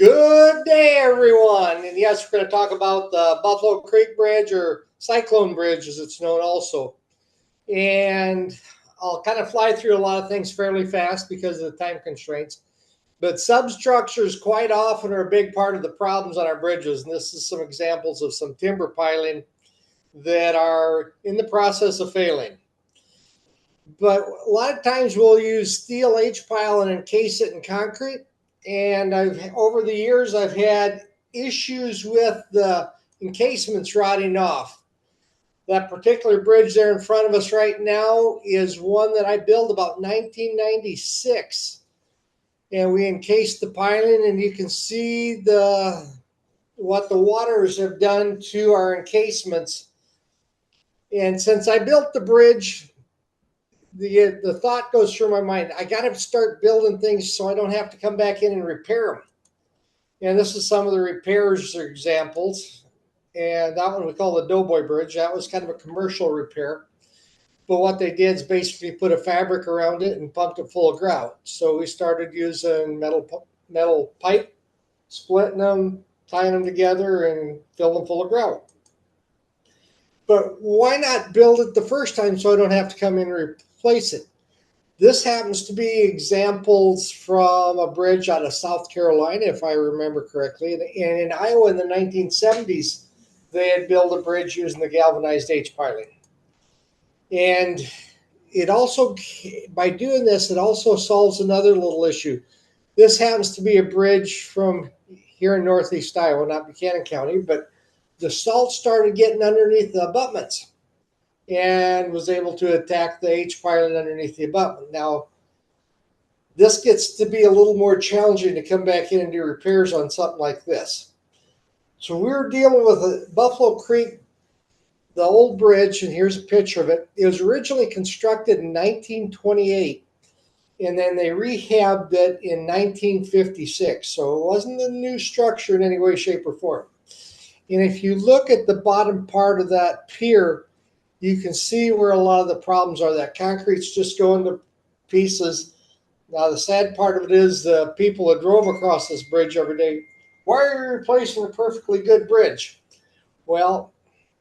Good day, everyone. And yes, we're going to talk about the Buffalo Creek Bridge, or Cyclone Bridge as it's known also. And I'll kind of fly through a lot of things fairly fast because of the time constraints. But substructures quite often are a big part of the problems on our bridges. And this is some examples of some timber piling that are in the process of failing. But a lot of times we'll use steel H-pile and encase it in concrete. And over the years, I've had issues with the encasements rotting off. That particular bridge there in front of us right now is one that I built about 1996. And we encased the piling, and you can see what the waters have done to our encasements. And since I built the bridge, the thought goes through my mind, I got to start building things so I don't have to come back in and repair them. And this is some of the repairs or examples. And that one we call the Doughboy Bridge. That was kind of a commercial repair. But what they did is basically put a fabric around it and pumped it full of grout. So we started using metal pipe, splitting them, tying them together, and filling them full of grout. But why not build it the first time so I don't have to come in and replace it? This happens to be examples from a bridge out of South Carolina, if I remember correctly. And in Iowa in the 1970s, they had built a bridge using the galvanized H-piling. And it also, by doing this, it also solves another little issue. This happens to be a bridge from here in Northeast Iowa, not Buchanan County, but the salt started getting underneath the abutments and was able to attack the H-piling underneath the abutment. Now, this gets to be a little more challenging to come back in and do repairs on something like this. So we're dealing with a Buffalo Creek, the old bridge, and here's a picture of it. It was originally constructed in 1928, and then they rehabbed it in 1956. So it wasn't a new structure in any way, shape, or form. And if you look at the bottom part of that pier, you can see where a lot of the problems are. That concrete's just going to pieces. Now, the sad part of it is the people that drove across this bridge every day, why are you replacing a perfectly good bridge? Well,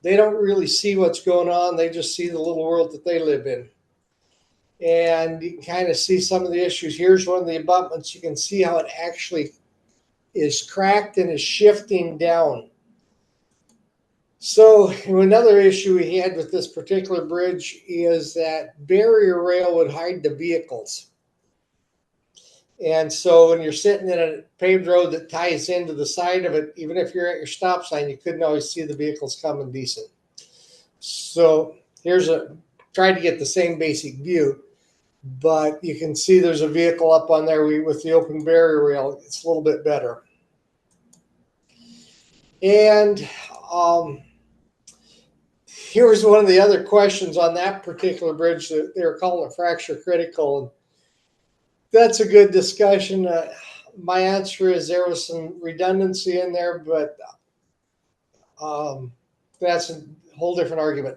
they don't really see what's going on. They just see the little world that they live in. And you can kind of see some of the issues. Here's one of the abutments. You can see how it actually is cracked and is shifting down. So another issue we had with this particular bridge is that barrier rail would hide the vehicles. And so when you're sitting in a paved road that ties into the side of it, even if you're at your stop sign, you couldn't always see the vehicles coming decent. So tried to get the same basic view, but you can see there's a vehicle up on there with the open barrier rail. It's a little bit better. And here was one of the other questions on that particular bridge that they were calling it fracture critical. And that's a good discussion. My answer is there was some redundancy in there, but that's a whole different argument.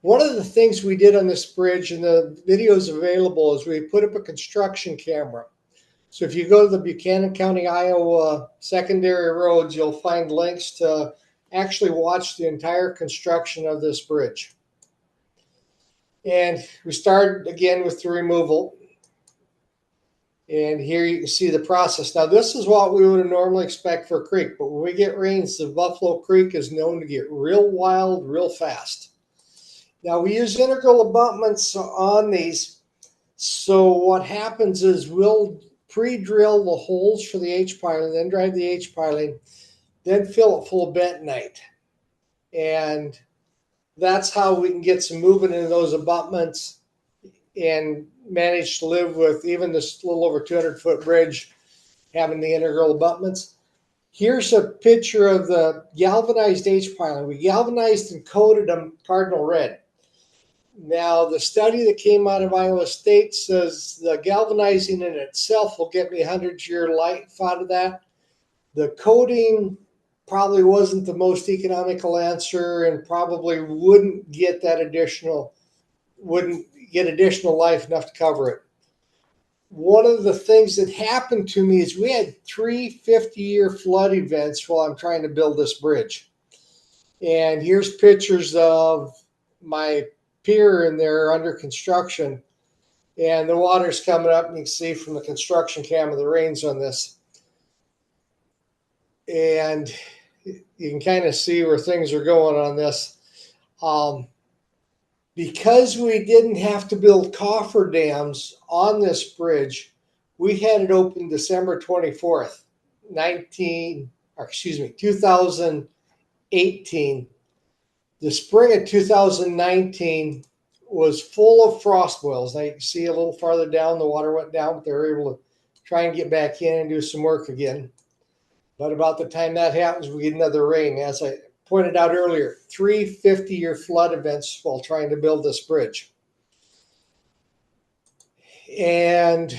One of the things we did on this bridge, and the video is available, is we put up a construction camera. So if you go to the Buchanan County, Iowa secondary roads, you'll find links to actually watch the entire construction of this bridge. And we started again with the removal. And here you can see the process. Now, this is what we would normally expect for a creek, but when we get rains, the Buffalo Creek is known to get real wild, real fast. Now, we use integral abutments on these. So what happens is we'll pre-drill the holes for the H-piling, then drive the H-piling, then fill it full of bentonite. And that's how we can get some movement into those abutments and manage to live with even this little over 200-foot bridge having the integral abutments. Here's a picture of the galvanized H-piling. We galvanized and coated them cardinal red. Now, the study that came out of Iowa State says the galvanizing in itself will get me 100-year life out of that. The coating probably wasn't the most economical answer and probably wouldn't get additional life enough to cover it. one of the things that happened to me is we had 3 50-year flood events while I'm trying to build this bridge. And here's pictures of my pier in there under construction. And the water's coming up, and you can see from the construction cam of the rains on this. And you can kind of see where things are going on this. Because we didn't have to build cofferdams on this bridge, we had it open December 24th, 2018. The spring of 2019 was full of frost boils. Now you can see a little farther down, the water went down, but they were able to try and get back in and do some work again. But about the time that happens, we get another rain. As I pointed out earlier, 3 50-year flood events while trying to build this bridge. And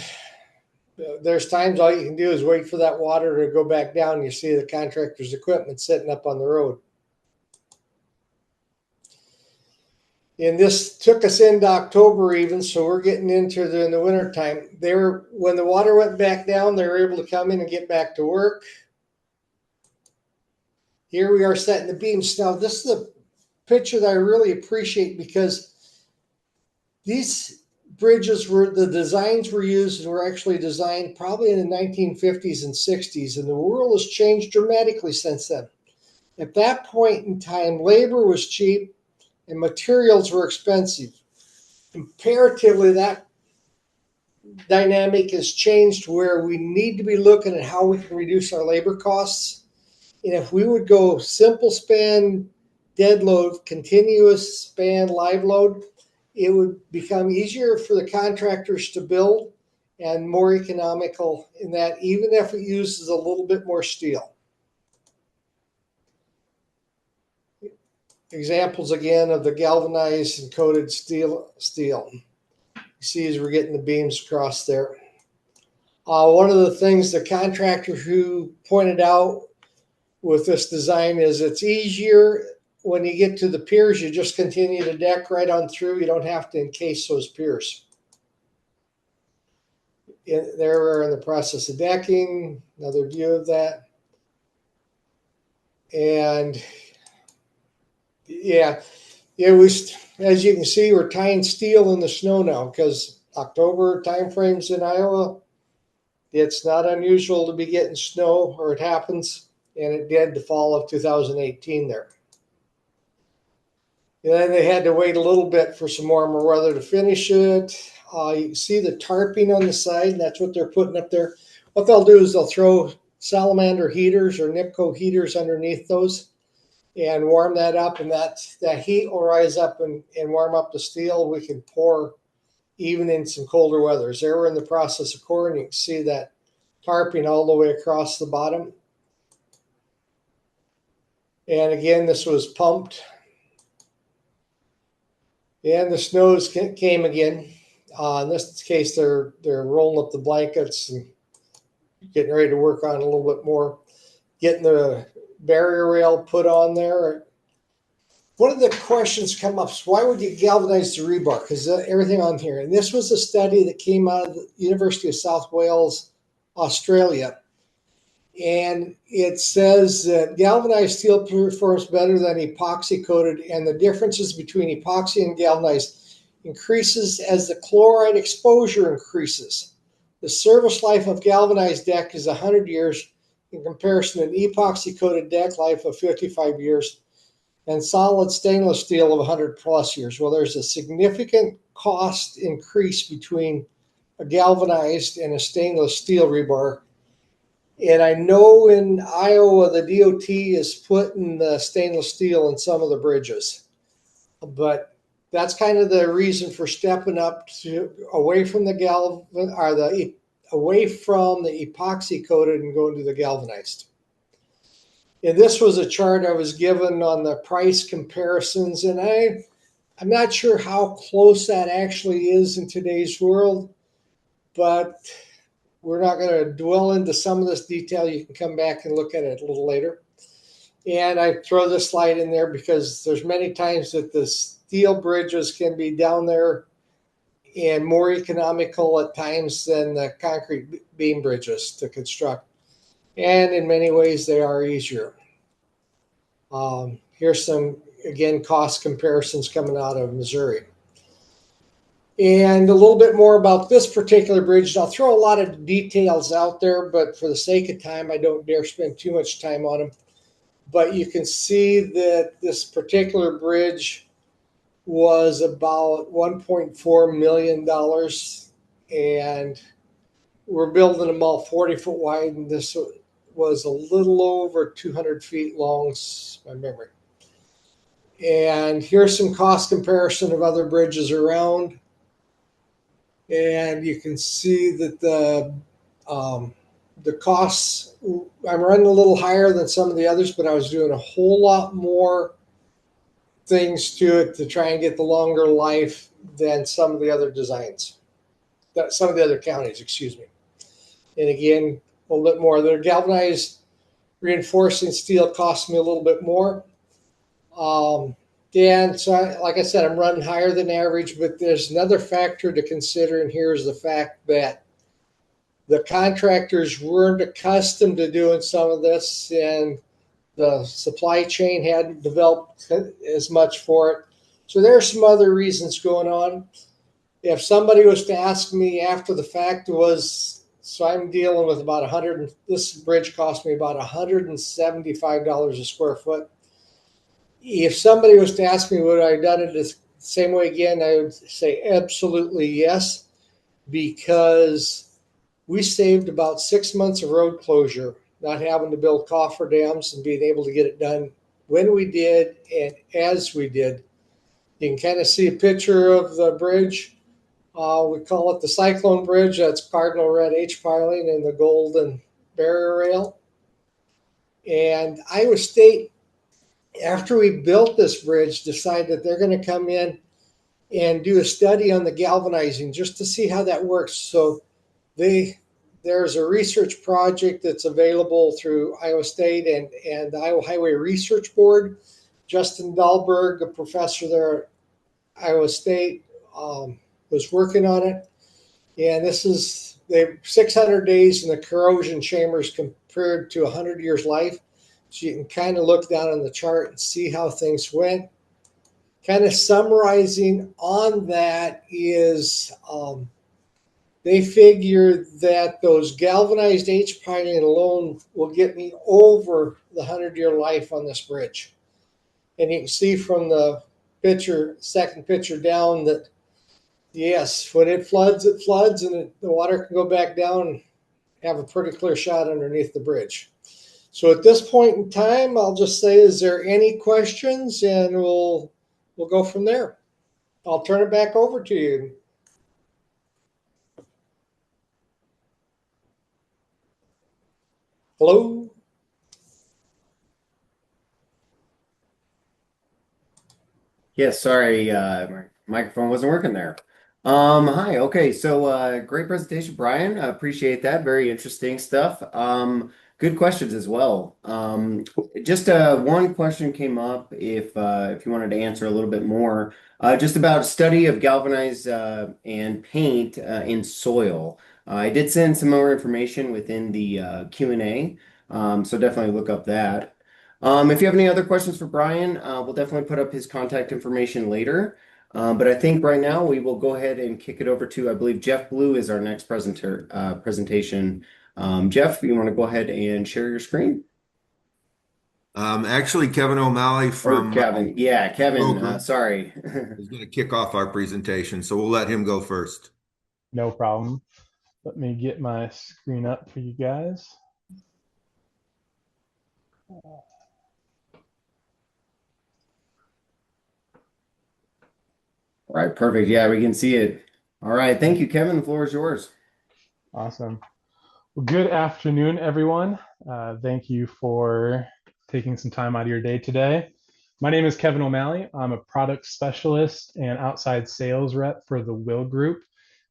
there's times all you can do is wait for that water to go back down. And you see the contractor's equipment sitting up on the road. And this took us into October even, so we're getting into in the wintertime. When the water went back down, they were able to come in and get back to work. Here we are setting the beams. Now, this is a picture that I really appreciate because these bridges the designs were used and were actually designed probably in the 1950s and 60s, and the world has changed dramatically since then. At that point in time, labor was cheap and materials were expensive. Comparatively, that dynamic has changed where we need to be looking at how we can reduce our labor costs. And if we would go simple span, dead load, continuous span, live load, it would become easier for the contractors to build and more economical in that, even if it uses a little bit more steel. Examples again of the galvanized and coated steel. You see as we're getting the beams across there. One of the things the contractor who pointed out with this design is it's easier when you get to the piers, you just continue to deck right on through. You don't have to encase those piers. There we're in the process of decking, another view of that. And yeah, as you can see, we're tying steel in the snow now because October timeframes in Iowa, it's not unusual to be getting snow, or it happens, and it did the fall of 2018 there. And then they had to wait a little bit for some warmer weather to finish it. You can see the tarping on the side, and that's what they're putting up there. What they'll do is they'll throw salamander heaters or NIPCO heaters underneath those and warm that up, and that heat will rise up and warm up the steel. We can pour even in some colder weathers. There we're in the process of pouring. You can see that tarping all the way across the bottom. And again, this was pumped. And the snows came again. In this case, they're rolling up the blankets and getting ready to work on it a little bit more. Getting the barrier rail put on there. One of the questions come up is, why would you galvanize the rebar? Because everything on here. And this was a study that came out of the University of South Wales, Australia. And it says that galvanized steel performs better than epoxy coated, and the differences between epoxy and galvanized increases as the chloride exposure increases. The service life of galvanized deck is 100 years in comparison to an epoxy coated deck life of 55 years and solid stainless steel of 100 plus years. Well, there's a significant cost increase between a galvanized and a stainless steel rebar. And I know in Iowa, the DOT is putting the stainless steel in some of the bridges. But that's kind of the reason for stepping up away from the epoxy coated and going to the galvanized. And this was a chart I was given on the price comparisons, and I'm not sure how close that actually is in today's world, but we're not going to dwell into some of this detail. You can come back and look at it a little later. And I throw this slide in there because there's many times that the steel bridges can be down there and more economical at times than the concrete beam bridges to construct. And in many ways, they are easier. Here's some, again, cost comparisons coming out of Missouri. And a little bit more about this particular bridge. I'll throw a lot of details out there, but for the sake of time, I don't dare spend too much time on them. But you can see that this particular bridge was about $1.4 million, and we're building them all 40 foot wide, and this was a little over 200 feet long, my memory. And here's some cost comparison of other bridges around. And you can see that the costs, I'm running a little higher than some of the others, but I was doing a whole lot more things to it to try and get the longer life than some of the other designs, some of the other counties, excuse me. And again, a little bit more. Their galvanized reinforcing steel cost me a little bit more. And so, like I said, I'm running higher than average, but there's another factor to consider, and here's the fact that the contractors weren't accustomed to doing some of this, and the supply chain hadn't developed as much for it. So there are some other reasons going on. If somebody was to ask me after the fact, so I'm dealing with about this bridge cost me about $175 a square foot. If somebody was to ask me would I have done it the same way again, I would say absolutely yes, because we saved about 6 months of road closure, not having to build cofferdams and being able to get it done when we did and as we did. You can kind of see a picture of the bridge. We call it the Cyclone Bridge. That's cardinal red H piling and the golden barrier rail. And Iowa State, after we built this bridge, decided that they're going to come in and do a study on the galvanizing just to see how that works. So there's a research project that's available through Iowa State and the Iowa Highway Research Board. Justin Dahlberg, a professor there at Iowa State, was working on it. And this is 600 days in the corrosion chambers compared to 100 years life. So you can kind of look down on the chart and see how things went. Kind of summarizing on that is they figure that those galvanized H piling alone will get me over the 100-year life on this bridge. And you can see from the picture, second picture down, that yes, when it floods, and the water can go back down and have a pretty clear shot underneath the bridge. So at this point in time, I'll just say, is there any questions? And we'll go from there. I'll turn it back over to you. Hello? Yes, sorry, my microphone wasn't working there. Hi, okay, so great presentation, Brian. I appreciate that. Very interesting stuff. Good questions as well. Just one question came up if you wanted to answer a little bit more, just about study of galvanized and paint in soil. I did send some more information within the Q&A, so definitely look up that. If you have any other questions for Brian, we'll definitely put up his contact information later. But I think right now we will go ahead and kick it over to, I believe Jeff Blue is our next presentation. Jeff, you want to go ahead and share your screen? Actually, Kevin O'Malley from Kevin. Yeah, Kevin, Broker sorry. is going to kick off our presentation, so we'll let him go first. No problem. Let me get my screen up for you guys. All right, perfect. Yeah, we can see it. All right, thank you, Kevin. The floor is yours. Awesome. Well, good afternoon, everyone. Thank you for taking some time out of your day today. My name is Kevin O'Malley. I'm a product specialist and outside sales rep for the Will Group.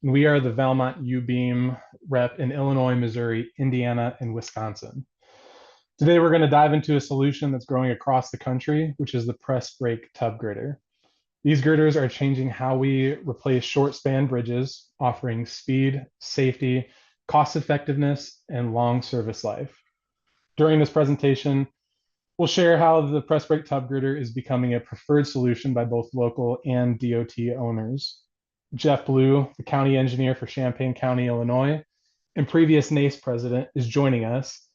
And we are the Valmont U-Beam rep in Illinois, Missouri, Indiana, and Wisconsin. Today, we're going to dive into a solution that's growing across the country, which is the press brake tub girder. These girders are changing how we replace short span bridges, offering speed, safety, cost effectiveness, and long service life. During this presentation, we'll share how the press brake tub girder is becoming a preferred solution by both local and DOT owners. Jeff Blue, the county engineer for Champaign County, Illinois, and previous NACE president, is joining us.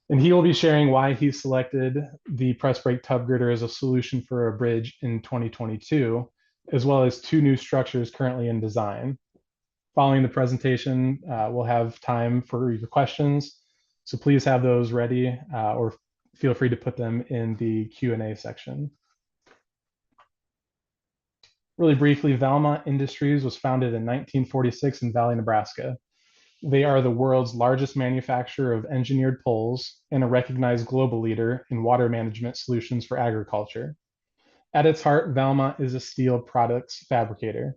And he will be sharing why he selected the press brake tub girder as a solution for a bridge in 2022, as well as 2 new structures currently in design. Following the presentation, we'll have time for your questions. So please have those ready or feel free to put them in the Q&A section. Really briefly, Valmont Industries was founded in 1946 in Valley, Nebraska. They are the world's largest manufacturer of engineered poles and a recognized global leader in water management solutions for agriculture. At its heart, Valmont is a steel products fabricator.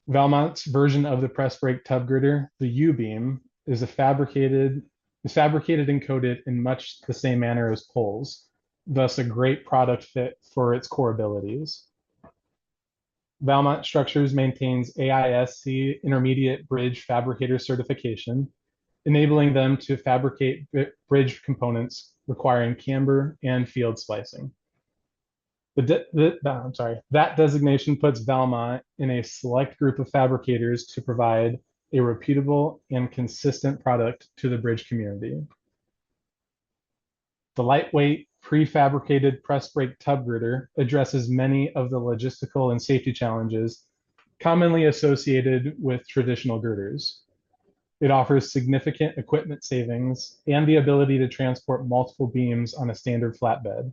Valmont's version of the press brake tub girder, the U-beam, is fabricated and coated in much the same manner as poles, thus a great product fit for its core abilities. Valmont Structures maintains AISC Intermediate Bridge Fabricator certification, enabling them to fabricate bridge components requiring camber and field splicing. That designation puts Valmont in a select group of fabricators to provide a reputable and consistent product to the bridge community. The lightweight, prefabricated press brake tub girder addresses many of the logistical and safety challenges commonly associated with traditional girders. It offers significant equipment savings and the ability to transport multiple beams on a standard flatbed.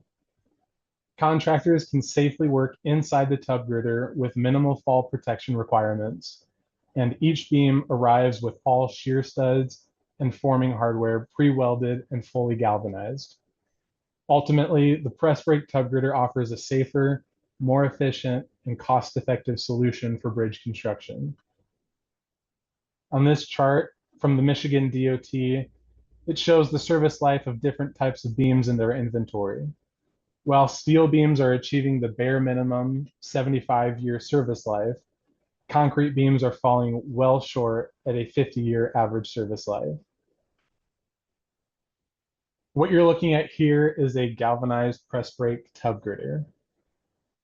Contractors can safely work inside the tub girder with minimal fall protection requirements, and each beam arrives with all shear studs and forming hardware pre-welded and fully galvanized. Ultimately, the press brake tub girder offers a safer, more efficient, and cost-effective solution for bridge construction. On this chart from the Michigan DOT, it shows the service life of different types of beams in their inventory. While steel beams are achieving the bare minimum 75-year service life, concrete beams are falling well short at a 50-year average service life. What you're looking at here is a galvanized press brake tub girder.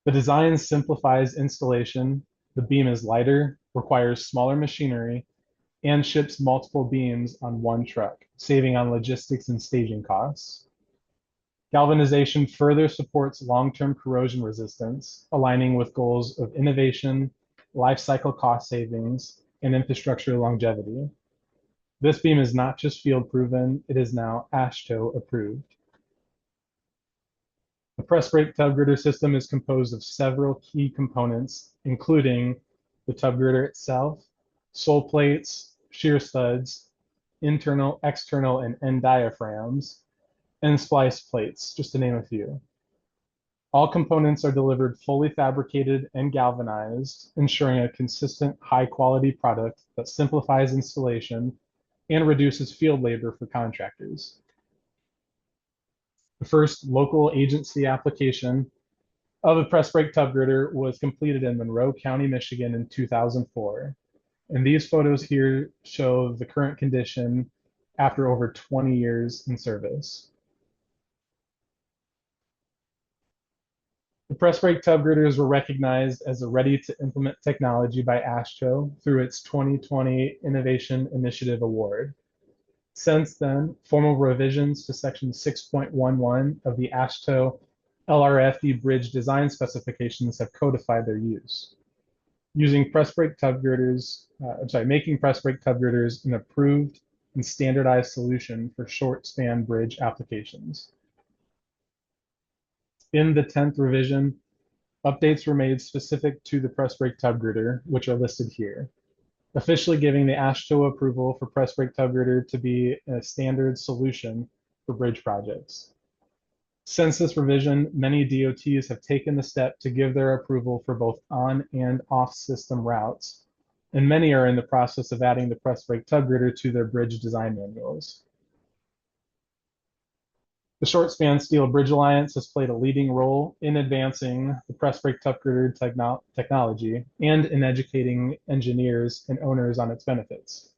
The design simplifies installation. The beam is lighter, requires smaller machinery, and ships multiple beams on one truck, saving on logistics and staging costs. Galvanization further supports long-term corrosion resistance, aligning with goals of innovation, life cycle cost savings, and infrastructure longevity. This beam is not just field proven, it is now AASHTO approved. The press brake tub girder system is composed of several key components, including the tub girder itself, sole plates, shear studs, internal, external, and end diaphragms, and splice plates, just to name a few. All components are delivered fully fabricated and galvanized, ensuring a consistent, high-quality product that simplifies installation and reduces field labor for contractors. The first local agency application of a press brake tub girder was completed in Monroe County, Michigan in 2004. And these photos here show the current condition after over 20 years in service. The press brake tub girders were recognized as a ready-to-implement technology by AASHTO through its 2020 Innovation Initiative Award. Since then, formal revisions to Section 6.11 of the AASHTO LRFD bridge design specifications have codified their use. Making press brake tub girders an approved and standardized solution for short span bridge applications. In the 10th revision, updates were made specific to the press brake tub girder, which are listed here, officially giving the AASHTO approval for press brake tub girder to be a standard solution for bridge projects. Since this revision, many DOTs have taken the step to give their approval for both on and off system routes, and many are in the process of adding the press brake tub girder to their bridge design manuals. The Short Span Steel Bridge Alliance has played a leading role in advancing the press brake tough girder technology and in educating engineers and owners on its benefits.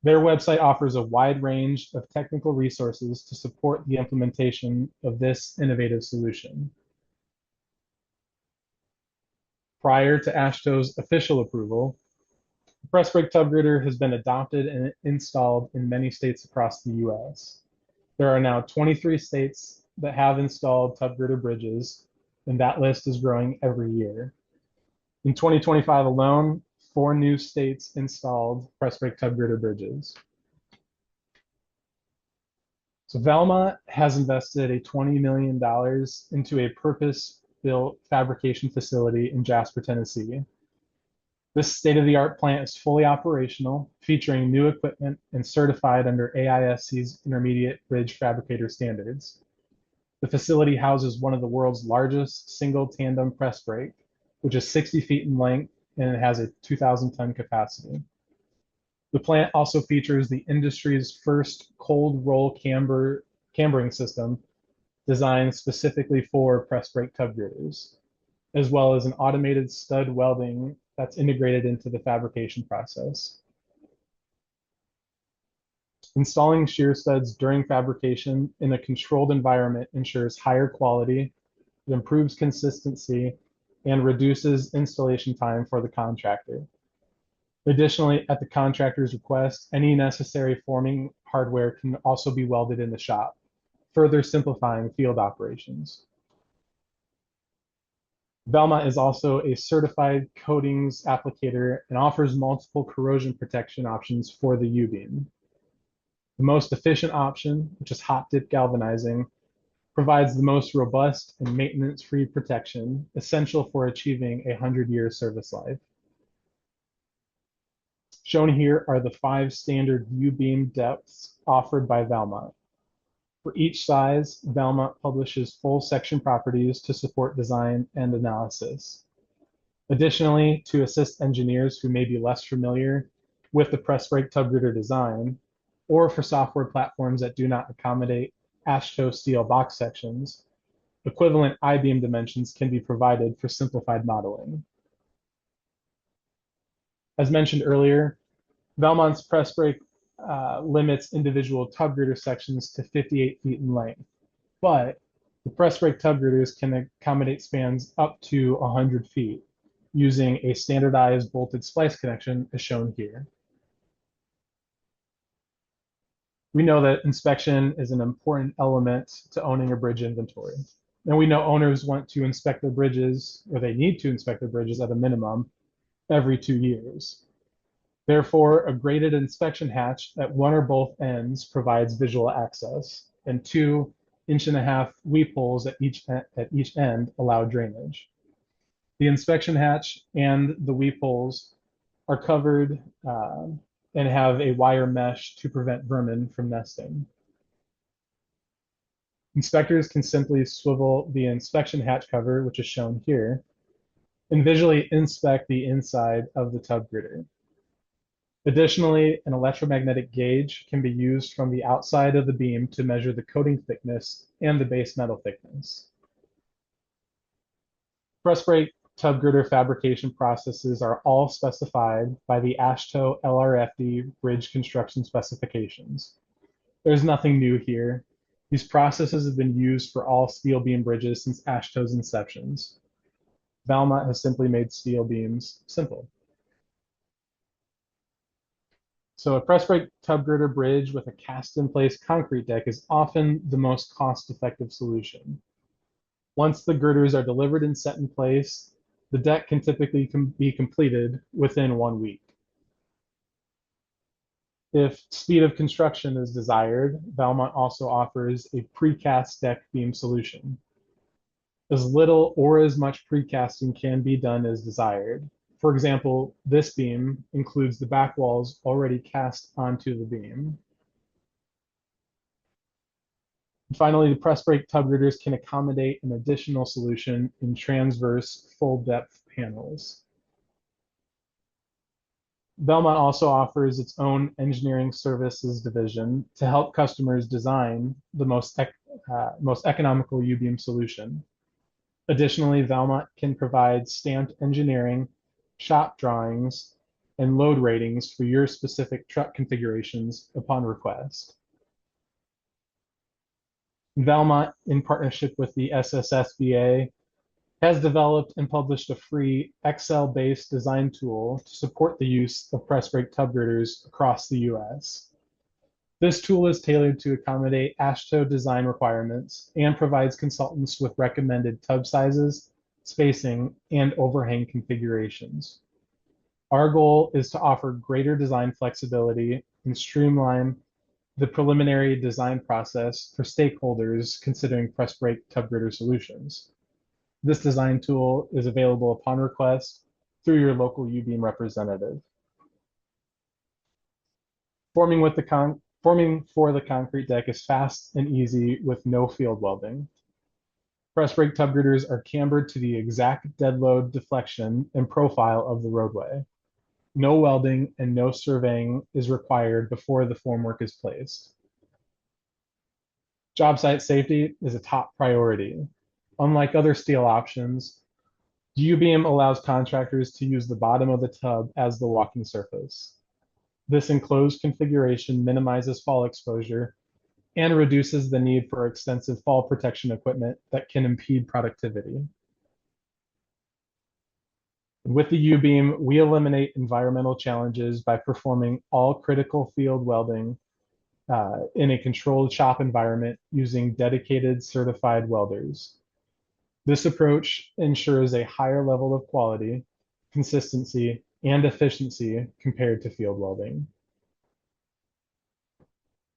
Their website offers a wide range of technical resources to support the implementation of this innovative solution. Prior to AASHTO's official approval, the press brake tub girder has been adopted and installed in many states across the U.S. There are now 23 states that have installed tub girder bridges, and that list is growing every year. In 2025 alone, 4 new states installed press brake tub girder bridges. So Valmont has invested a $20 million into a purpose-built fabrication facility in Jasper, Tennessee. This state-of-the-art plant is fully operational, featuring new equipment and certified under AISC's intermediate bridge fabricator standards. The facility houses one of the world's largest single tandem press brake, which is 60 feet in length, and it has a 2,000-ton capacity. The plant also features the industry's first cold roll cambering system designed specifically for press brake tub girders, as well as an automated stud welding that's integrated into the fabrication process. Installing shear studs during fabrication in a controlled environment ensures higher quality, it improves consistency, and reduces installation time for the contractor. Additionally, at the contractor's request, any necessary forming hardware can also be welded in the shop, further simplifying field operations. Valmont is also a certified coatings applicator and offers multiple corrosion protection options for the U-beam. The most efficient option, which is hot dip galvanizing, provides the most robust and maintenance-free protection essential for achieving a 100-year service life. Shown here are the 5 standard U-beam depths offered by Valmont. For each size, Valmont publishes full section properties to support design and analysis. Additionally, to assist engineers who may be less familiar with the press brake tub girder design, or for software platforms that do not accommodate AASHTO steel box sections, equivalent I-beam dimensions can be provided for simplified modeling. As mentioned earlier, Valmont's press brake limits individual tub girder sections to 58 feet in length, but the press brake tub girders can accommodate spans up to 100 feet using a standardized bolted splice connection as shown here. We know that inspection is an important element to owning a bridge inventory. And we know owners want to inspect their bridges, or they need to inspect their bridges at a minimum every 2 years. Therefore, a graded inspection hatch at one or both ends provides visual access, and 2 1.5-inch weep holes at each end allow drainage. The inspection hatch and the weep holes are covered and have a wire mesh to prevent vermin from nesting. Inspectors can simply swivel the inspection hatch cover, which is shown here, and visually inspect the inside of the tub girder. Additionally, an electromagnetic gauge can be used from the outside of the beam to measure the coating thickness and the base metal thickness. Press brake tub girder fabrication processes are all specified by the AASHTO LRFD bridge construction specifications. There's nothing new here. These processes have been used for all steel beam bridges since AASHTO's inceptions. Valmont has simply made steel beams simple. So a press brake tub girder bridge with a cast-in-place concrete deck is often the most cost-effective solution. Once the girders are delivered and set in place, the deck can typically be completed within 1 week. If speed of construction is desired, Valmont also offers a precast deck beam solution. As little or as much precasting can be done as desired. For example, this beam includes the back walls already cast onto the beam. And finally, the press brake tub girders can accommodate an additional solution in transverse full depth panels. Belmont also offers its own engineering services division to help customers design the most economical U-beam solution. Additionally, Valmont can provide stamped engineering, shop drawings, and load ratings for your specific truck configurations upon request. Valmont, in partnership with the SSSBA, has developed and published a free Excel-based design tool to support the use of press brake tub girders across the US. This tool is tailored to accommodate AASHTO design requirements and provides consultants with recommended tub sizes, spacing, and overhang configurations. Our goal is to offer greater design flexibility and streamline the preliminary design process for stakeholders considering press brake tub girder solutions. This design tool is available upon request through your local U-beam representative. Forming for the concrete deck is fast and easy with no field welding. Press brake tub girders are cambered to the exact dead load deflection and profile of the roadway. No welding and no surveying is required before the formwork is placed. Job site safety is a top priority. Unlike other steel options, U-beam allows contractors to use the bottom of the tub as the walking surface. This enclosed configuration minimizes fall exposure and reduces the need for extensive fall protection equipment that can impede productivity. With the U-beam, we eliminate environmental challenges by performing all critical field welding in a controlled shop environment using dedicated certified welders. This approach ensures a higher level of quality, consistency, and efficiency compared to field welding.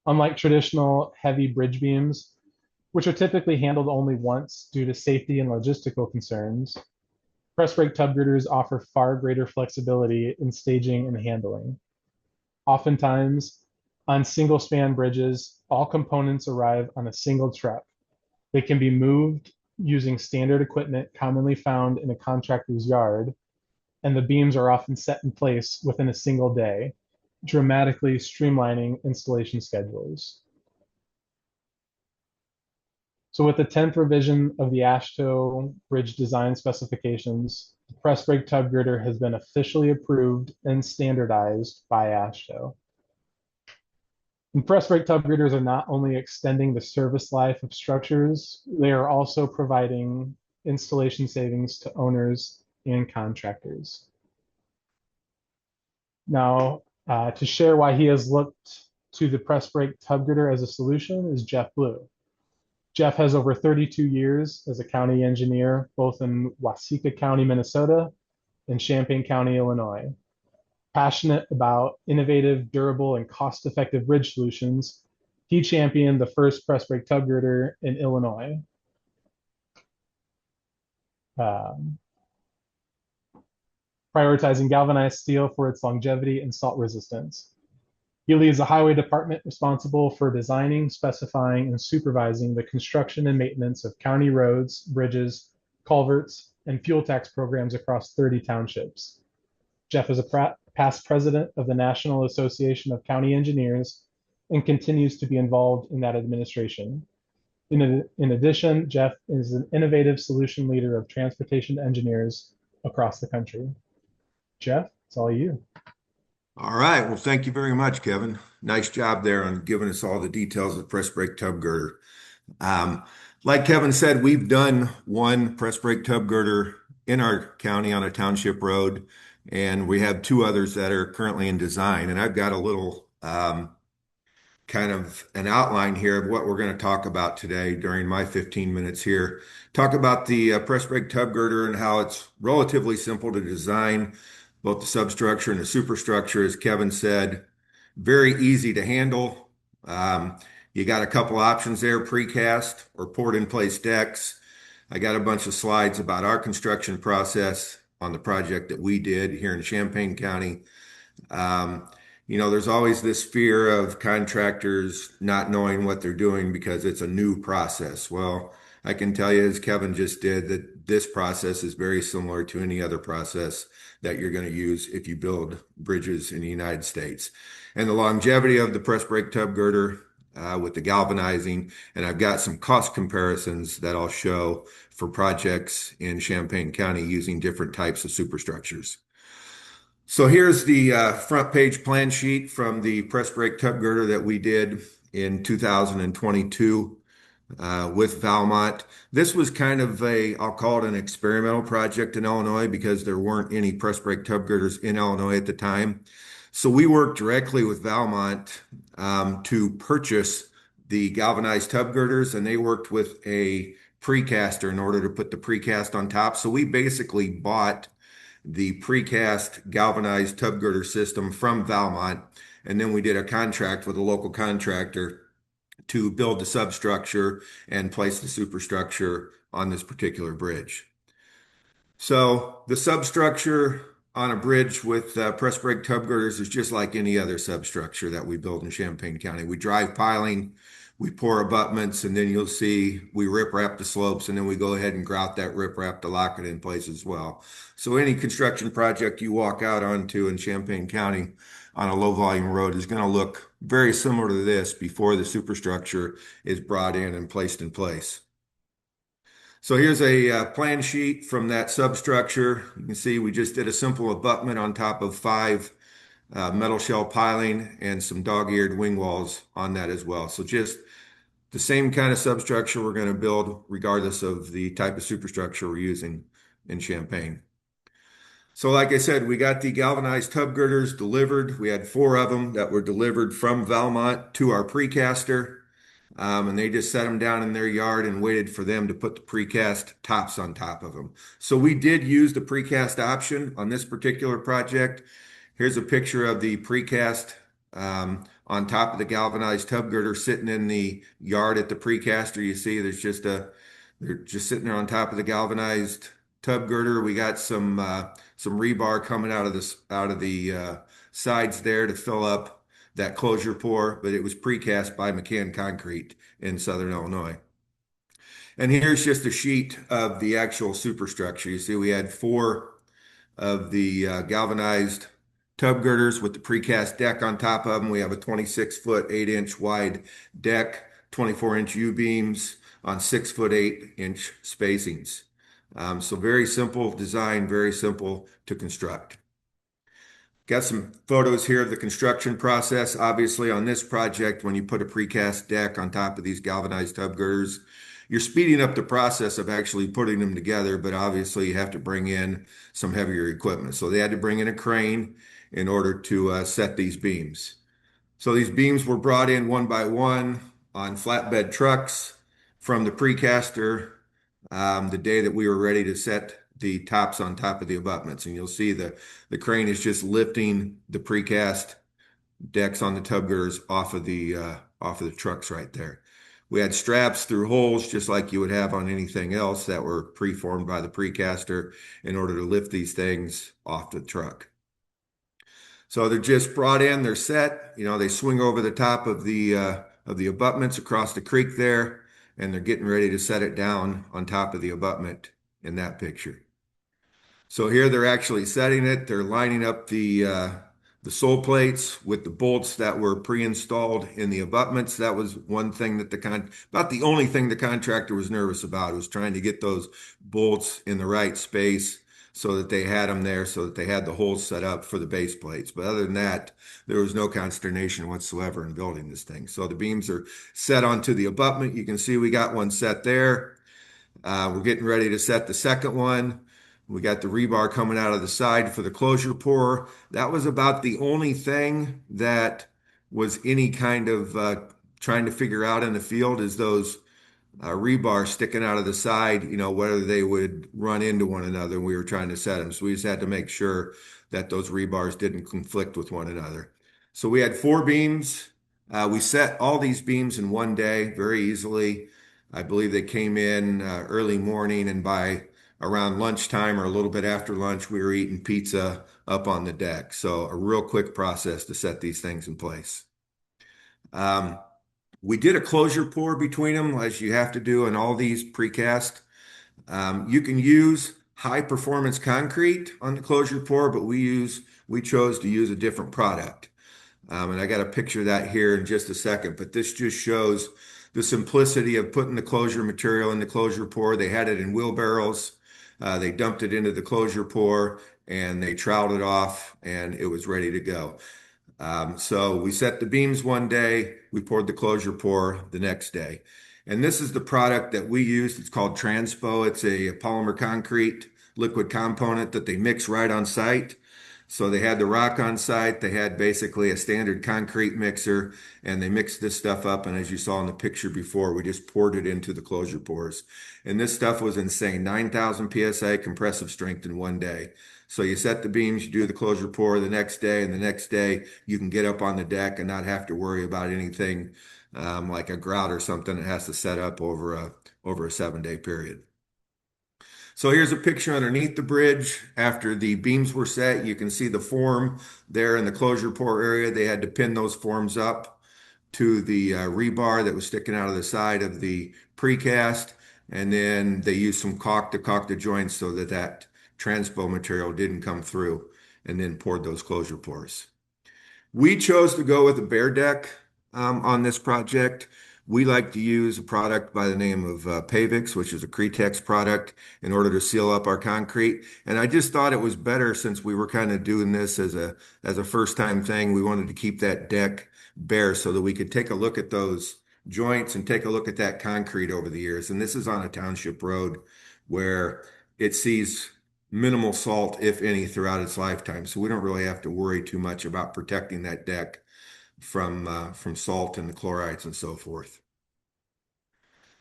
Unlike traditional heavy bridge beams, which are typically handled only once due to safety and logistical concerns, press brake tub girders offer far greater flexibility in staging and handling. Oftentimes, on single span bridges, all components arrive on a single truck. They can be moved using standard equipment commonly found in a contractor's yard, and the beams are often set in place within a single day, dramatically streamlining installation schedules. So with the 10th revision of the AASHTO bridge design specifications, the press brake tub girder has been officially approved and standardized by AASHTO. And press brake tub girders are not only extending the service life of structures, they are also providing installation savings to owners and contractors. Now, to share why he has looked to the press brake tub girder as a solution is Jeff Blue. Jeff has over 32 years as a county engineer, both in Waseca County, Minnesota, and Champaign County, Illinois. Passionate about innovative, durable, and cost-effective bridge solutions, he championed the first press brake tub girder in Illinois. Prioritizing galvanized steel for its longevity and salt resistance. He leads the highway department responsible for designing, specifying, and supervising the construction and maintenance of county roads, bridges, culverts, and fuel tax programs across 30 townships. Jeff is a past president of the National Association of County Engineers and continues to be involved in that administration. In addition, Jeff is an innovative solution leader of transportation engineers across the country. Jeff, it's all you. All right. Well, thank you very much, Kevin. Nice job there on giving us all the details of press brake tub girder. Like Kevin said, we've done one press brake tub girder in our county on a township road, and we have two others that are currently in design. And I've got a little kind of an outline here of what we're going to talk about today during my 15 minutes here. Talk about the press brake tub girder and how it's relatively simple to design, both the substructure and the superstructure, as Kevin said, very easy to handle. You got a couple options there, precast or poured in place decks. I got a bunch of slides about our construction process on the project that we did here in Champaign County. there's always this fear of contractors not knowing what they're doing because it's a new process. Well, I can tell you, as Kevin just did, that this process is very similar to any other process that you're going to use if you build bridges in the United States. And the longevity of the press brake tub girder with the galvanizing, and I've got some cost comparisons that I'll show for projects in Champaign County using different types of superstructures. So here's the front page plan sheet from the press brake tub girder that we did in 2022 with Valmont. This was kind of I'll call it an experimental project in Illinois because there weren't any press brake tub girders in Illinois at the time. So we worked directly with Valmont to purchase the galvanized tub girders, and they worked with a precaster in order to put the precast on top. So we basically bought the precast galvanized tub girder system from Valmont, and then we did a contract with a local contractor to build the substructure and place the superstructure on this particular bridge. So the substructure on a bridge with press brake tub girders is just like any other substructure that we build in Champaign County. We drive piling, we pour abutments, and then you'll see we rip wrap the slopes, and then we go ahead and grout that rip wrap to lock it in place as well. So any construction project you walk out onto in Champaign County on a low volume road is going to look very similar to this before the superstructure is brought in and placed in place. So here's a plan sheet from that substructure. You can see we just did a simple abutment on top of 5 metal shell piling and some dog-eared wing walls on that as well. So just the same kind of substructure we're going to build regardless of the type of superstructure we're using in Champaign. So like I said, we got the galvanized tub girders delivered. We had 4 of them that were delivered from Valmont to our precaster. And they just set them down in their yard and waited for them to put the precast tops on top of them. So we did use the precast option on this particular project. Here's a picture of the precast on top of the galvanized tub girder sitting in the yard at the precaster. You see they're just sitting there on top of the galvanized tub girder. We got some rebar coming out of the sides there to fill up that closure pour, but it was precast by McCann Concrete in Southern Illinois. And here's just a sheet of the actual superstructure. You see we had 4 of the galvanized tub girders with the precast deck on top of them. We have a 26-foot 8-inch wide deck, 24-inch U-beams on 6-foot 8-inch spacings. So very simple design, very simple to construct. Got some photos here of the construction process. Obviously, on this project, when you put a precast deck on top of these galvanized tub girders, you're speeding up the process of actually putting them together, but obviously you have to bring in some heavier equipment. So they had to bring in a crane in order to set these beams. So these beams were brought in one by one on flatbed trucks from the precaster the day that we were ready to set the tops on top of the abutments. And you'll see the crane is just lifting the precast decks on the tub girders off of the trucks right there. We had straps through holes just like you would have on anything else that were preformed by the precaster in order to lift these things off the truck. So they're just brought in, they're set, they swing over the top of the abutments across the creek there, and they're getting ready to set it down on top of the abutment in that picture. So here they're actually setting it. They're lining up the sole plates with the bolts that were pre-installed in the abutments. That was one thing that about the only thing the contractor was nervous about, was trying to get those bolts in the right space so that they had them there, so that they had the holes set up for the base plates. But other than that, there was no consternation whatsoever in building this thing. So the beams are set onto the abutment. You can see we got one set there. We're getting ready to set the second one. We got the rebar coming out of the side for the closure pour. That was about the only thing that was any kind of trying to figure out in the field, is those rebar sticking out of the side, whether they would run into one another. We were trying to set them. So we just had to make sure that those rebars didn't conflict with one another. So we had 4 beams. We set all these beams in one day very easily. I believe they came in early morning, and by around lunchtime or a little bit after lunch, we were eating pizza up on the deck. So a real quick process to set these things in place. We did a closure pour between them, as you have to do in all these precast. You can use high performance concrete on the closure pour, but we chose to use a different product. And I got a picture of that here in just a second, but this just shows the simplicity of putting the closure material in the closure pour. They had it in wheelbarrows. They dumped it into the closure pour and they troweled it off and it was ready to go. So we set the beams one day, we poured the closure pour the next day. And this is the product that we used. It's called Transpo. It's a polymer concrete liquid component that they mix right on site. So they had the rock on site. They had basically a standard concrete mixer and they mixed this stuff up. And as you saw in the picture before, we just poured it into the closure pours. And this stuff was insane, 9,000 PSI compressive strength in one day. So you set the beams, you do the closure pour the next day, and the next day you can get up on the deck and not have to worry about anything like a grout or something that has to set up over a 7-day period. So here's a picture underneath the bridge. After the beams were set, you can see the form there in the closure pour area. They had to pin those forms up to the rebar that was sticking out of the side of the precast. And then they used some caulk to caulk the joints so that that transpo material didn't come through, and then poured those closure pours. We chose to go with a bare deck on this project. We like to use a product by the name of Pavix, which is a Cretex product, in order to seal up our concrete. And I just thought it was better, since we were kind of doing this as a first time thing. We wanted to keep that deck bare so that we could take a look at those joints and take a look at that concrete over the years. And this is on a township road where it sees minimal salt, if any, throughout its lifetime. So we don't really have to worry too much about protecting that deck from salt and the chlorides and so forth.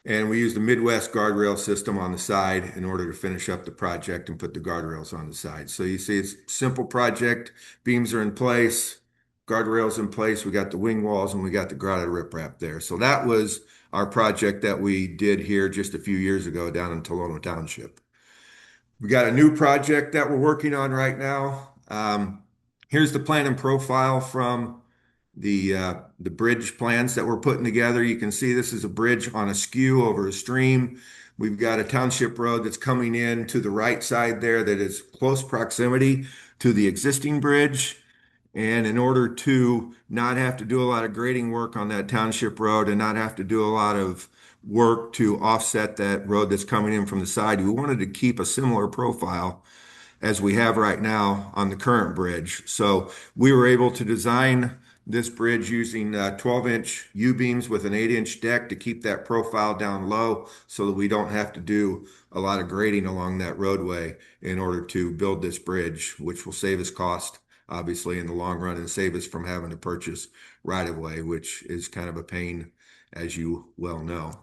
And we used the Midwest guardrail system on the side in order to finish up the project and put the guardrails on the side. So you see, it's a simple project. Beams are in place, guardrails in place. We got the wing walls and we got the grouted riprap there. So that was our project that we did here just a few years ago down in Tolono Township. We got a new project that we're working on right now. Here's the plan and profile from the bridge plans that we're putting together. You can see this is a bridge on a skew over a stream. We've got a township road that's coming in to the right side there that is close proximity to the existing bridge. And in order to not have to do a lot of grading work on that township road and not have to do a lot of work to offset that road that's coming in from the side, we wanted to keep a similar profile as we have right now on the current bridge. So we were able to design this bridge using 12-inch U-beams with an 8-inch deck to keep that profile down low so that we don't have to do a lot of grading along that roadway in order to build this bridge, which will save us cost, obviously, in the long run, and save us from having to purchase right-of-way, which is kind of a pain, as you well know.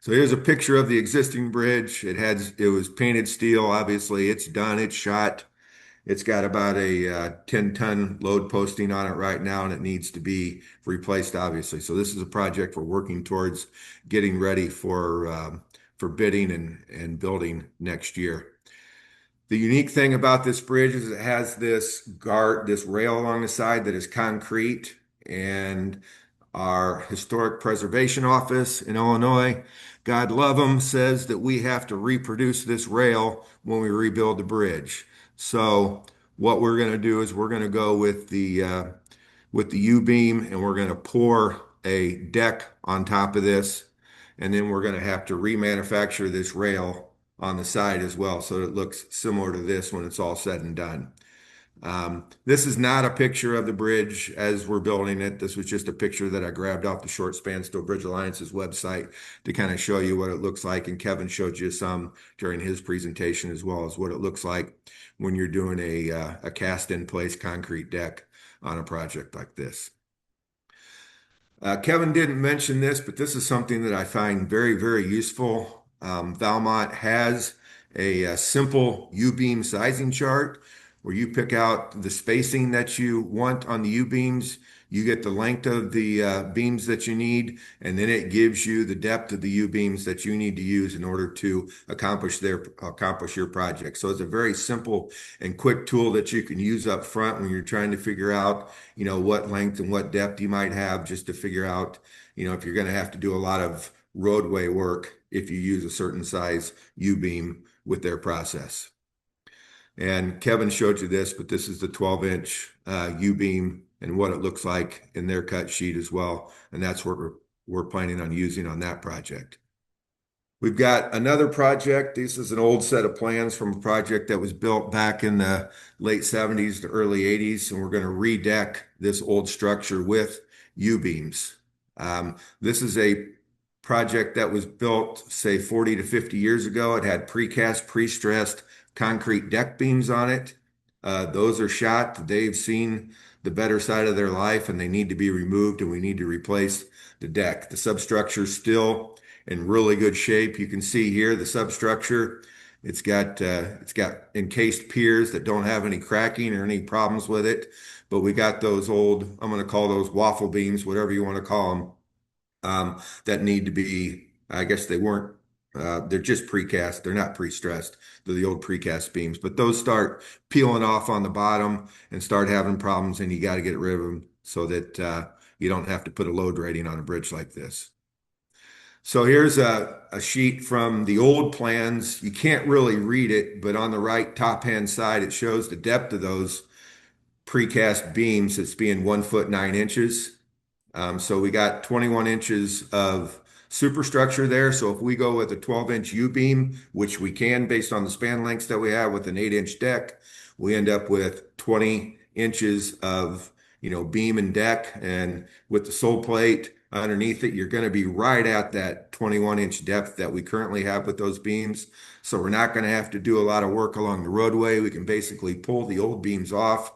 So here's a picture of the existing bridge. It was painted steel. Obviously, it's done. It's shot. It's got about a 10-ton load posting on it right now, and it needs to be replaced, obviously. So this is a project we're working towards getting ready for bidding and building next year. The unique thing about this bridge is it has this rail along the side that is concrete, and our Historic Preservation Office in Illinois, God love them, says that we have to reproduce this rail when we rebuild the bridge. So what we're going to do is we're going to go with the U-beam, and we're going to pour a deck on top of this, and then we're going to have to remanufacture this rail on the side as well, so it looks similar to this when it's all said and done. This is not a picture of the bridge as we're building it. This was just a picture that I grabbed off the Short Span Steel Bridge Alliance's website to kind of show you what it looks like. And Kevin showed you some during his presentation, as well as what it looks like when you're doing a cast in place concrete deck on a project like this. Kevin didn't mention this, but this is something that I find very, very useful. Valmont has a simple U-beam sizing chart where you pick out the spacing that you want on the U-beams. You get the length of the beams that you need, and then it gives you the depth of the U-beams that you need to use in order to accomplish your project. So it's a very simple and quick tool that you can use up front when you're trying to figure out, what length and what depth you might have, just to figure out, if you're going to have to do a lot of roadway work if you use a certain size U-beam with their process. And Kevin showed you this, but this is the 12-inch U-beam and what it looks like in their cut sheet as well. And that's what we're planning on using on that project. We've got another project. This is an old set of plans from a project that was built back in the late 70s to early 80s. And we're going to redeck this old structure with U-beams. This is a project that was built, say, 40 to 50 years ago. It had precast, pre-stressed concrete deck beams on it. Those are shot. They've seen the better side of their life and they need to be removed, and we need to replace the deck. The substructure is still in really good shape. You can see here the substructure. It's got encased piers that don't have any cracking or any problems with it. But we got those old, I'm going to call those waffle beams, whatever you want to call them, that need to be, I guess they weren't, they're just precast. They're not pre-stressed. They're the old precast beams, but those start peeling off on the bottom and start having problems, and you got to get rid of them so that you don't have to put a load rating on a bridge like this. So here's a sheet from the old plans. You can't really read it, but on the right top-hand side, it shows the depth of those precast beams. It's being 1 foot 9 inches. So we got 21 inches of superstructure there. So if we go with a 12-inch U-beam, which we can based on the span lengths that we have with an 8-inch deck, we end up with 20 inches of, beam and deck. And with the sole plate underneath it, you're going to be right at that 21-inch depth that we currently have with those beams. So we're not going to have to do a lot of work along the roadway. We can basically pull the old beams off.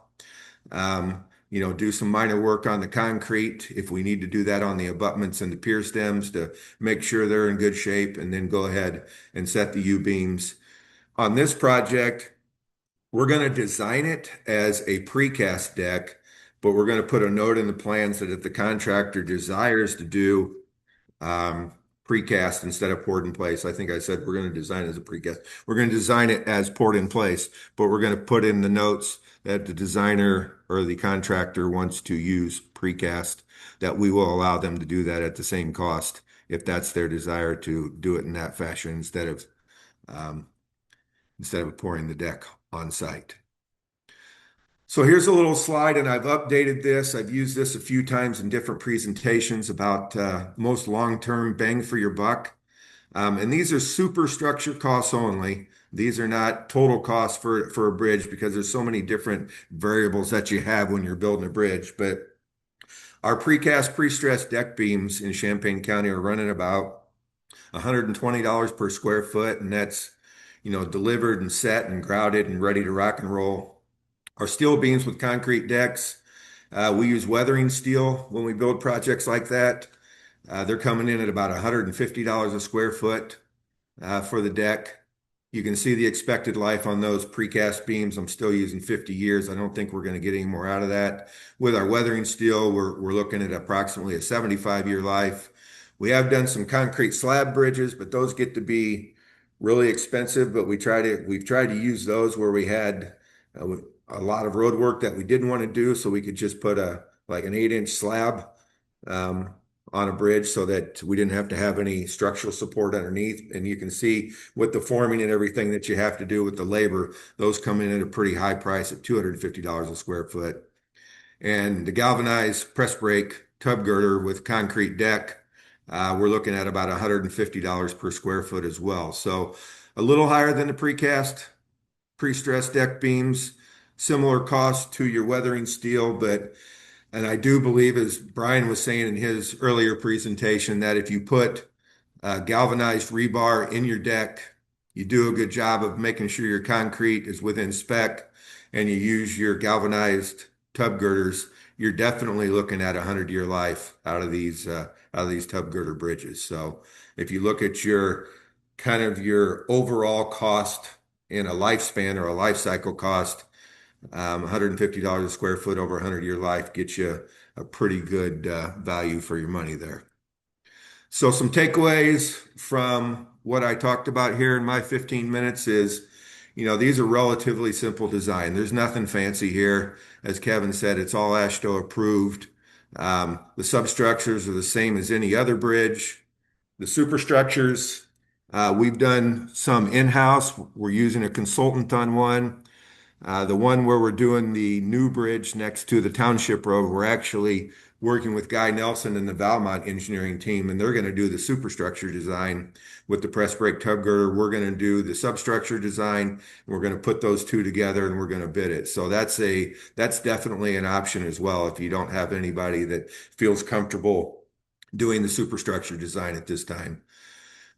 Do some minor work on the concrete if we need to do that on the abutments and the pier stems to make sure they're in good shape, and then go ahead and set the U-beams. On this project, we're going to design it as a precast deck, but we're going to put a note in the plans that if the contractor desires to do precast instead of poured in place, I think I said we're going to design it as a precast. We're going to design it as poured in place, but we're going to put in the notes that the designer or the contractor wants to use precast, that we will allow them to do that at the same cost if that's their desire to do it in that fashion instead of pouring the deck on site. So here's a little slide, and I've updated this. I've used this a few times in different presentations about most long-term bang for your buck. And these are superstructure costs only. These are not total costs for a bridge, because there's so many different variables that you have when you're building a bridge. But our precast pre-stressed deck beams in Champaign County are running about $120 per square foot, and that's delivered and set and grouted and ready to rock and roll. Our steel beams with concrete decks, we use weathering steel when we build projects like that. They're coming in at about $150 a square foot for the deck. You can see the expected life on those precast beams. I'm still using 50 years. I don't think we're going to get any more out of that. With our weathering steel, we're looking at approximately a 75-year life. We have done some concrete slab bridges, but those get to be really expensive. But we've tried to use those where we had a lot of road work that we didn't want to do, so we could just put like an 8-inch slab on a bridge so that we didn't have to have any structural support underneath. And you can see with the forming and everything that you have to do with the labor, those come in at a pretty high price at $250 a square foot. And the galvanized press brake tub girder with concrete deck, we're looking at about $150 per square foot as well. So a little higher than the precast pre-stressed deck beams, similar cost to your weathering steel, and I do believe, as Brian was saying in his earlier presentation, that if you put galvanized rebar in your deck, you do a good job of making sure your concrete is within spec, and you use your galvanized tub girders, you're definitely looking at a 100-year life out of these tub girder bridges. So if you look at your overall cost in a lifespan or a life cycle cost, $150 a square foot over a 100-year life gets you a pretty good value for your money there. So some takeaways from what I talked about here in my 15 minutes is, these are relatively simple design. There's nothing fancy here. As Kevin said, it's all AASHTO approved. The substructures are the same as any other bridge. The superstructures, we've done some in-house. We're using a consultant on one. The one where we're doing the new bridge next to the township road, we're actually working with Guy Nelson and the Valmont engineering team, and they're going to do the superstructure design with the press brake tub girder. We're going to do the substructure design, and we're going to put those two together, and we're going to bid it. So that's definitely an option as well if you don't have anybody that feels comfortable doing the superstructure design at this time.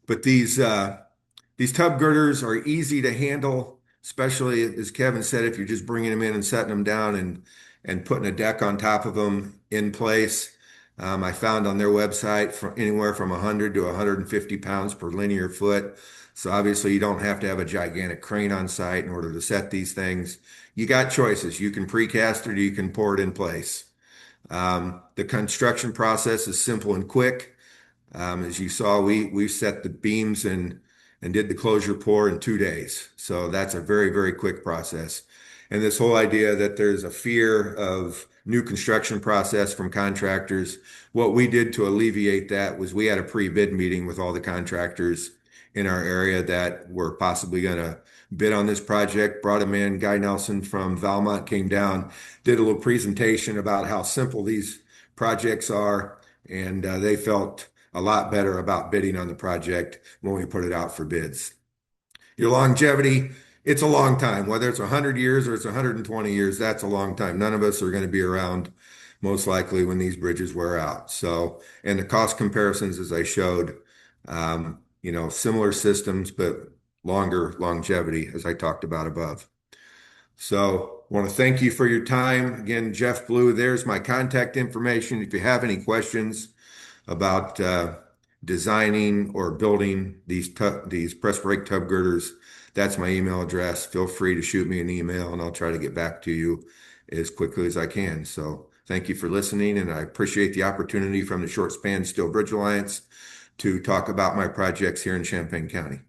But these tub girders are easy to handle, especially as Kevin said, if you're just bringing them in and setting them down and putting a deck on top of them in place. I found on their website anywhere from 100 to 150 pounds per linear foot. So obviously you don't have to have a gigantic crane on site in order to set these things. You got choices. You can precast it or you can pour it in place. The construction process is simple and quick. As you saw, we set the beams and did the closure pour in 2 days. So that's a very, very quick process. And this whole idea that there's a fear of new construction process from contractors, what we did to alleviate that was we had a pre-bid meeting with all the contractors in our area that were possibly going to bid on this project, brought them in. Guy Nelson from Valmont came down, did a little presentation about how simple these projects are, and they felt a lot better about bidding on the project when we put it out for bids. Your longevity, it's a long time, whether it's 100 years or it's 120 years, that's a long time. None of us are going to be around most likely when these bridges wear out. So, and the cost comparisons, as I showed, similar systems, but longer longevity, as I talked about above. So I want to thank you for your time. Again, Jeff Blue, there's my contact information. If you have any questions about designing or building these press brake tub girders, that's my email address. Feel free to shoot me an email and I'll try to get back to you as quickly as I can. So thank you for listening, and I appreciate the opportunity from the Short Span Steel Bridge Alliance to talk about my projects here in Champaign County.